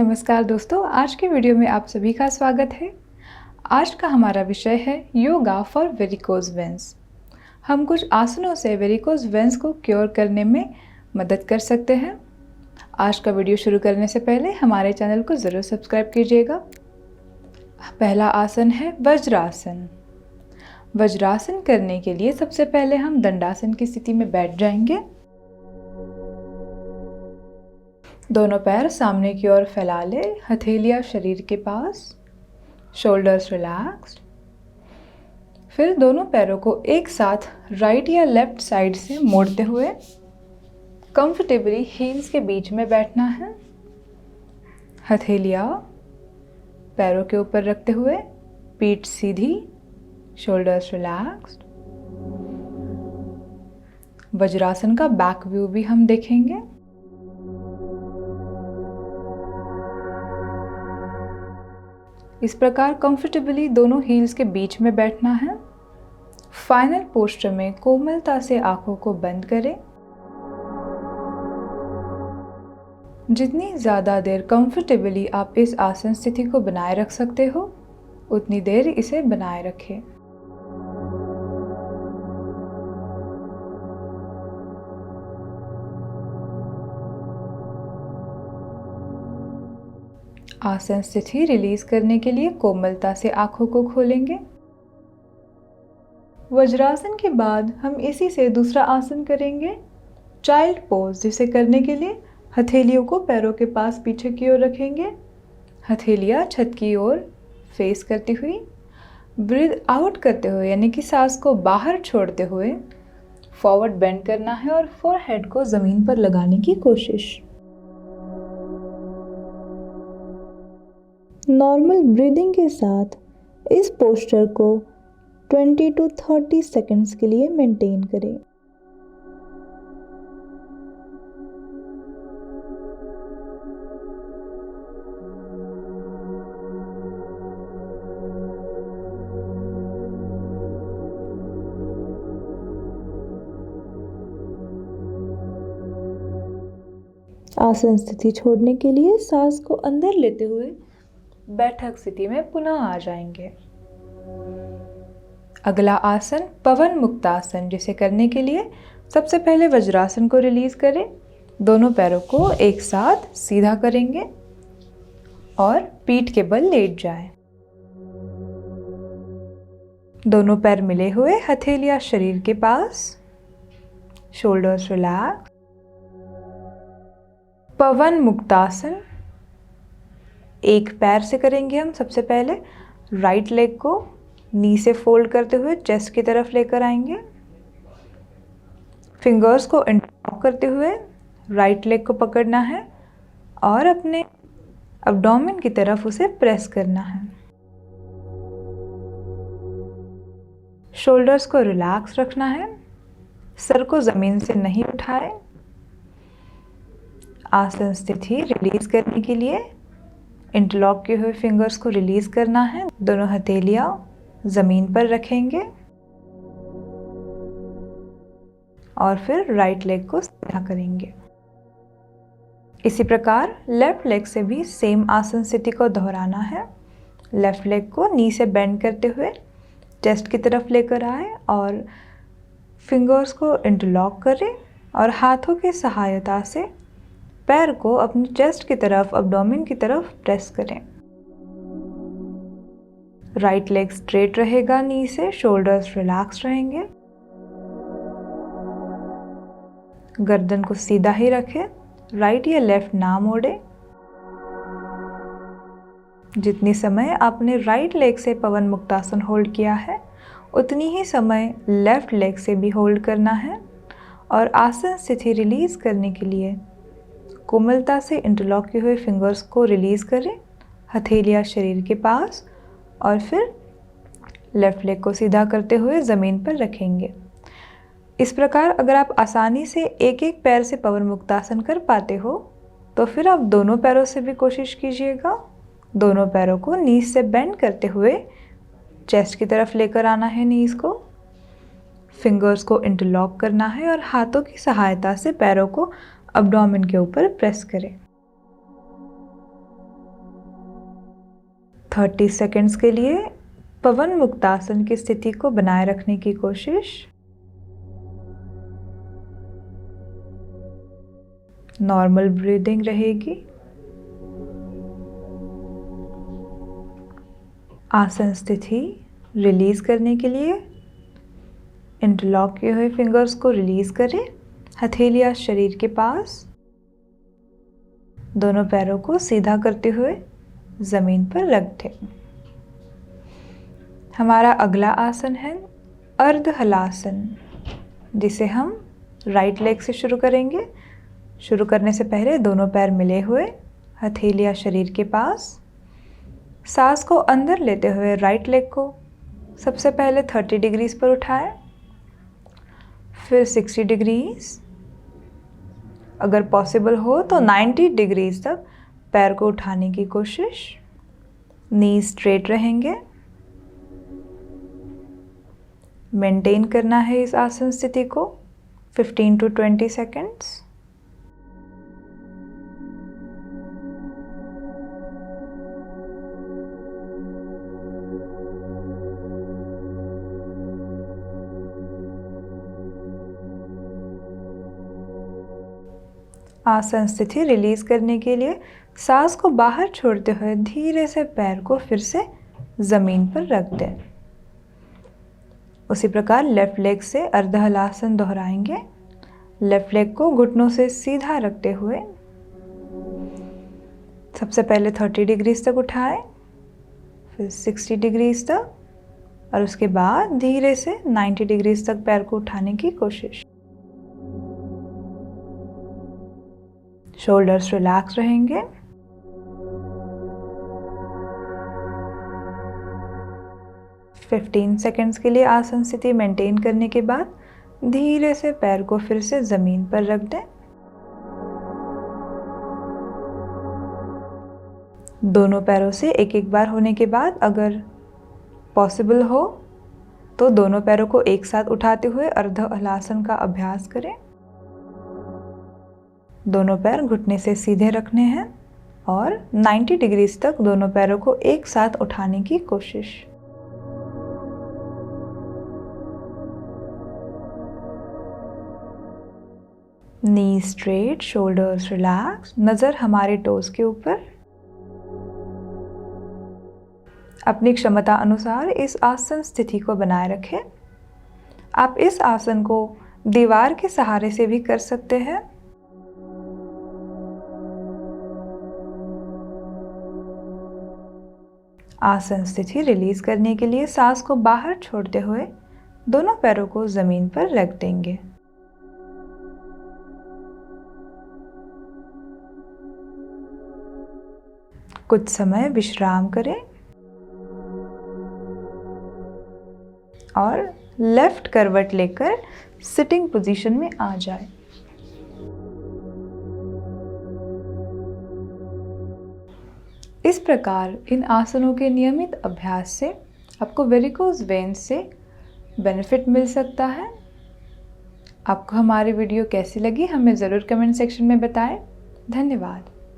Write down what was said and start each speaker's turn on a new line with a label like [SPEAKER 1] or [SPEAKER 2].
[SPEAKER 1] नमस्कार दोस्तों, आज के वीडियो में आप सभी का स्वागत है। आज का हमारा विषय है योगा फॉर वेरिकोज वेन्स। हम कुछ आसनों से वेरिकोज वेन्स को क्योर करने में मदद कर सकते हैं। आज का वीडियो शुरू करने से पहले हमारे चैनल को ज़रूर सब्सक्राइब कीजिएगा। पहला आसन है वज्रासन। वज्रासन करने के लिए सबसे पहले हम दंडासन की स्थिति में बैठ जाएंगे। दोनों पैर सामने की ओर फैला ले, हथेलियां शरीर के पास, शोल्डर्स रिलैक्स्ड। फिर दोनों पैरों को एक साथ राइट या लेफ्ट साइड से मोड़ते हुए कंफर्टेबली हील्स के बीच में बैठना है। हथेलियां पैरों के ऊपर रखते हुए, पीठ सीधी, शोल्डर्स रिलैक्स्ड। वज्रासन का बैक व्यू भी हम देखेंगे। इस प्रकार कंफर्टेबली दोनों हील्स के बीच में बैठना है। फाइनल पोस्चर में कोमलता से आंखों को बंद करें। जितनी ज़्यादा देर कंफर्टेबली आप इस आसन स्थिति को बनाए रख सकते हो, उतनी देर इसे बनाए रखें। आसन स्थिति रिलीज करने के लिए कोमलता से आंखों को खोलेंगे। वज्रासन के बाद हम इसी से दूसरा आसन करेंगे, चाइल्ड पोज, जिसे करने के लिए हथेलियों को पैरों के पास पीछे की ओर रखेंगे। हथेलियां छत की ओर फेस करती हुई, ब्रीथ आउट करते हुए यानी कि सांस को बाहर छोड़ते हुए फॉरवर्ड बेंड करना है और फोरहेड को ज़मीन पर लगाने की कोशिश।
[SPEAKER 2] नॉर्मल ब्रीदिंग के साथ इस पोस्चर को 20 to 30 सेकंड्स के लिए मेंटेन करें। आसन स्थिति छोड़ने के लिए सांस को अंदर लेते हुए
[SPEAKER 1] बैठक स्थिति में पुनः आ जाएंगे। अगला आसन पवन मुक्तासन, जिसे करने के लिए सबसे पहले वज्रासन को रिलीज करें। दोनों पैरों को एक साथ सीधा करेंगे और पीठ के बल लेट जाएं। दोनों पैर मिले हुए, हथेलियां शरीर के पास, शोल्डर्स रिलैक्स। पवन मुक्तासन एक पैर से करेंगे हम। सबसे पहले राइट लेग को नी से फोल्ड करते हुए चेस्ट की तरफ लेकर आएंगे। फिंगर्स को इंटरलॉक करते हुए राइट लेग को पकड़ना है और अपने एब्डोमेन की तरफ उसे प्रेस करना है। शोल्डर्स को रिलैक्स रखना है, सर को जमीन से नहीं उठाएं। आसन स्थिति रिलीज करने के लिए इंटरलॉक किए हुए फिंगर्स को रिलीज करना है। दोनों हथेलियां जमीन पर रखेंगे और फिर राइट लेग को सीधा करेंगे। इसी प्रकार लेफ्ट लेग से भी सेम आसन स्थिति को दोहराना है। लेफ्ट लेग को नी से बेंड करते हुए चेस्ट की तरफ लेकर आए और फिंगर्स को इंटरलॉक करें और हाथों की सहायता से पैर को अपनी चेस्ट की तरफ, एब्डोमेन की तरफ प्रेस करें। राइट लेग स्ट्रेट रहेगा नी से, शोल्डर्स रिलैक्स रहेंगे। गर्दन को सीधा ही रखें, राइट या लेफ्ट ना मोड़े। जितनी समय आपने राइट लेग से पवन मुक्तासन होल्ड किया है, उतनी ही समय लेफ्ट लेग से भी होल्ड करना है। और आसन स्थिति रिलीज करने के लिए कोमलता से इंटरलॉक किए हुए फिंगर्स को रिलीज करें, हथेलियां शरीर के पास, और फिर लेफ्ट लेग को सीधा करते हुए ज़मीन पर रखेंगे। इस प्रकार अगर आप आसानी से एक एक पैर से पवन मुक्तासन कर पाते हो तो फिर आप दोनों पैरों से भी कोशिश कीजिएगा। दोनों पैरों को नीज से बेंड करते हुए चेस्ट की तरफ लेकर आना है। नीज को, फिंगर्स को इंटरलॉक करना है और हाथों की सहायता से पैरों को एब्डोमेन के ऊपर प्रेस करें। 30 सेकंड्स के लिए पवन मुक्तासन की स्थिति को बनाए रखने की कोशिश। नॉर्मल ब्रीदिंग रहेगी। आसन स्थिति रिलीज करने के लिए इंटरलॉक किए हुए फिंगर्स को रिलीज करें। हथेलियां शरीर के पास। दोनों पैरों को सीधा करते हुए जमीन पर रख दें। हमारा अगला आसन है अर्ध हलासन, जिसे हम राइट लेग से शुरू करेंगे। शुरू करने से पहले दोनों पैर मिले हुए, हथेलियां शरीर के पास। सांस को अंदर लेते हुए राइट लेग को सबसे पहले 30 डिग्रीज पर उठाएं, फिर 60 डिग्रीज, अगर पॉसिबल हो तो 90 डिग्रीज तक पैर को उठाने की कोशिश। नी स्ट्रेट रहेंगे। मेंटेन करना है इस आसन स्थिति को 15 to 20 सेकेंड्स। आसन स्थिति रिलीज करने के लिए सांस को बाहर छोड़ते हुए धीरे से पैर को फिर से जमीन पर रख दें। उसी प्रकार लेफ्ट लेग से अर्ध हलासन दोहराएंगे। लेफ्ट लेग को घुटनों से सीधा रखते हुए सबसे पहले 30 डिग्रीज तक उठाएं, फिर 60 डिग्रीज तक, और उसके बाद धीरे से 90 डिग्रीज तक पैर को उठाने की कोशिश। शोल्डर्स रिलैक्स रहेंगे। फिफ्टीन सेकेंड्स के लिए आसन स्थिति मेंटेन करने के बाद धीरे से पैर को फिर से जमीन पर रख दें। दोनों पैरों से एक एक बार होने के बाद अगर पॉसिबल हो तो दोनों पैरों को एक साथ उठाते हुए अर्ध हलासन का अभ्यास करें। दोनों पैर घुटने से सीधे रखने हैं और 90 डिग्रीज तक दोनों पैरों को एक साथ उठाने की कोशिश। नी स्ट्रेट, शोल्डर्स रिलैक्स, नजर हमारे टोज के ऊपर। अपनी क्षमता अनुसार इस आसन स्थिति को बनाए रखें। आप इस आसन को दीवार के सहारे से भी कर सकते हैं। आसन स्थिति रिलीज करने के लिए सांस को बाहर छोड़ते हुए दोनों पैरों को जमीन पर रख देंगे। कुछ समय विश्राम करें और लेफ्ट करवट लेकर सिटिंग पोजीशन में आ जाए। इस प्रकार इन आसनों के नियमित अभ्यास से आपको वेरिकोज वेन्स से बेनिफिट मिल सकता है। आपको हमारी वीडियो कैसी लगी हमें ज़रूर कमेंट सेक्शन में बताएं। धन्यवाद।